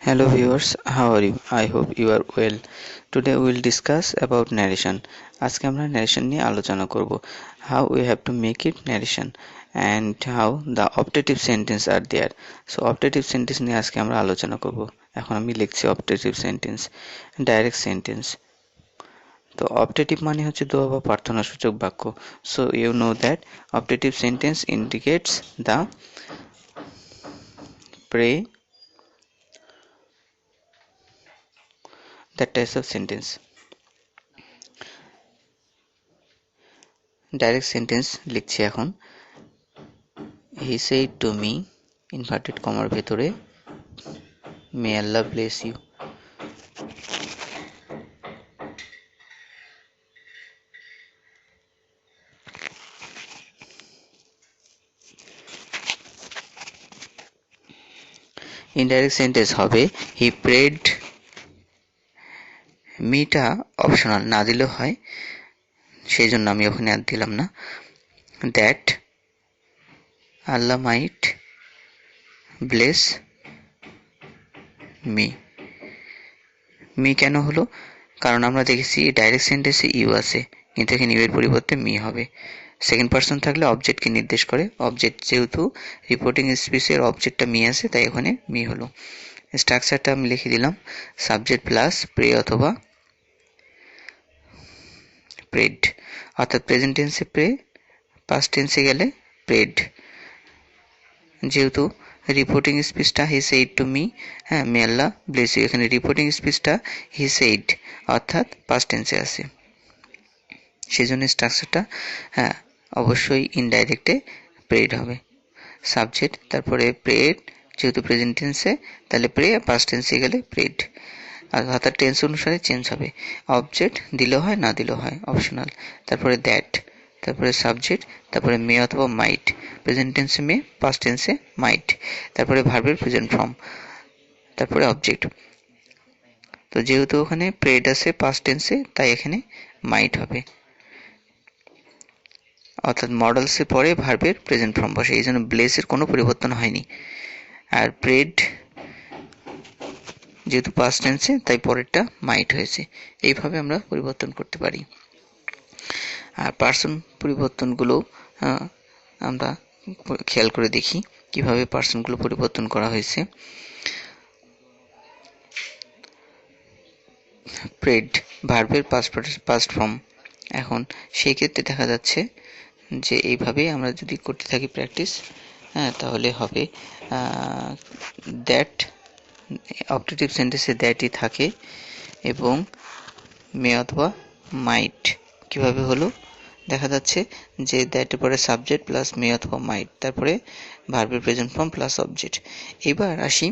Hello viewers, how are you? I hope you are well. Today we will discuss about narration. আজকে আমরা narration নিয়ে আলোচনা করব. How we have to make it narration and how the optative sentence are there. So optative sentence নিয়ে আজকে আমরা আলোচনা করব. এখন আমি লিখছি optative sentence, direct sentence. তো optative মানে হচ্ছে দোয়া বা প্রার্থনাসূচক বাক্য. So you know that optative sentence indicates the pray that types of sentence. Direct sentence লিখছি এখন। হি সেড টু মি ইনভার্টেড কমার ভেতরে মে Allah bless you. Indirect sentence হবে হি প্রেড। মিটা অপশনাল, না দিলেও হয়, সেই জন্য আমি ওখানে আর দিলাম না। That Allah might bless me. Me কেন হলো? কারণ আমরা দেখেছি ডাইরেক্ট সেন্টেন্সে ইউ আছে, কিন্তু এখানে ইউ এর পরিবর্তে মি হবে। সেকেন্ড পারসন থাকলে অবজেক্টকে নির্দেশ করে। অবজেক্ট যেহেতু রিপোর্টিং স্পিচের অবজেক্টটা মি আছে, তাই এখানে মি হলো। স্ট্রাকচারটা আমি লিখে দিলাম, সাবজেক্ট প্লাস প্রে অথবা প্রেড, অর্থাৎ প্রেজেন্ট টেন্সে প্রে, পাস্ট টেন্সে গেলে প্রেড। যেহেতু রিপোর্টিং স্পিচটা হি সেইড টু মি, হ্যাঁ, মে আল্লাহ ব্লেস ইউ, এখানে রিপোর্টিং স্পিচটা হি সেইড অর্থাৎ পাস্ট টেন্সে আছে, সেই জন্য স্ট্রাকচারটা হ্যাঁ অবশ্যই ইনডাইরেক্টে প্রেড হবে। সাবজেক্ট, তারপরে প্রেড, যেহেতু প্রেজেন্ট টেন্সে তাহলে প্রে, পাস্ট টেন্সে গেলে প্রেড, অর্থাৎ টেন্স অনুসারে চেঞ্জ হবে। অবজেক্ট দিলেও হয়, না দিলেও হয়, অপশনাল। তারপরে দ্যাট, তারপরে সাবজেক্ট, তারপরে মে অথবা মাইট, প্রেজেন্ট টেন্সে মে, পাস্ট টেন্সে মাইট, তারপরে ভার্বের প্রেজেন্ট ফর্ম, তারপরে অবজেক্ট। তো যেহেতু ওখানে প্রেড আছে পাস্ট টেন্সে, তাই এখানে মাইট হবে, অর্থাৎ মডেলসে পরে ভার্বের প্রেজেন্ট ফর্ম বসে, এই জন্য ব্লেসের কোনো পরিবর্তন হয়নি। আর প্রেড যেহেতু পাস্ট টেন্সে, তাই পরেরটা মাইট হয়েছে। এইভাবে আমরা পরিবর্তন করতে পারি। আর পার্সন পরিবর্তনগুলো আমরা খেয়াল করে দেখি কিভাবে পার্সনগুলো পরিবর্তন করা হয়েছে। প্রেড ভার্বের পাস্ট ফর্ম। এখন সেই ক্ষেত্রে দেখা যাচ্ছে যে এইভাবে আমরা যদি করতে থাকি প্র্যাকটিস, হ্যাঁ, তাহলে হবে দ্যাট, অপটেটিভ সেন্টেন্সে দ্যাটই থাকে এবং মে অথবা মাইট। কিভাবে হলো দেখা যাচ্ছে যে দ্যাটের পরে সাবজেক্ট প্লাস মে অথবা মাইট, তারপরে ভার্বের প্রেজেন্ট ফর্ম প্লাস অবজেক্ট। এবার আসি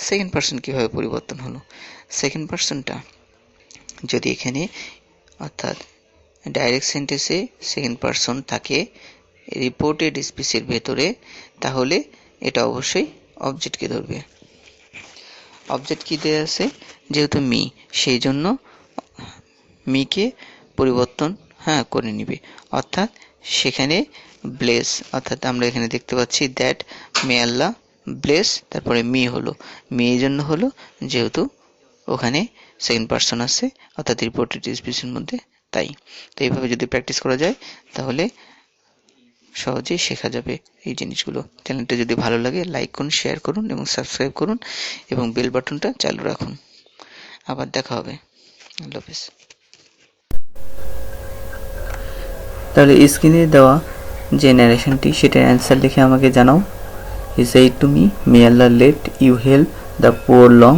সেকেন্ড পারসন কিভাবে পরিবর্তন হলো। সেকেন্ড পারসনটা যদি এখানে অর্থাৎ ডাইরেক্ট সেন্টেন্সে সেকেন্ড পারসন থাকে রিপোর্টেড স্পিচের ভেতরে, তাহলে এটা অবশ্যই অবজেক্টকে ধরবে। অবজেক্ট কি দেয়া আছে? যেহেতু মি, সেই জন্য মিকে পরিবর্তন করে নিবে, অর্থাৎ সেখানে ব্লেস, অর্থাৎ আমরা এখানে দেখতে পাচ্ছি দ্যাট মে আল্লাহ ব্লেস, তারপরে মি হলো, মি এই জন্য হলো যেহেতু ওখানে সেকেন্ড পারসন আছে, অর্থাৎ রিপোর্টেড স্পিচের মধ্যে, তাই। তো এইভাবে যদি প্র্যাকটিস করা যায় তাহলে সহজেই শেখা যাবে এই জিনিসগুলো। চ্যানেলটা যদি ভালো লাগে লাইক করুন, শেয়ার করুন এবং সাবস্ক্রাইব করুন এবং বেল বাটনটা চালু রাখুন। আবার দেখা হবে। আল্লাহ হাফেজ। তাহলে স্ক্রিনে দেওয়া যে ন্যারেশনটি, সেটার অ্যান্সার লিখে আমাকে জানাও। He said to me, may Allah let you help the poor long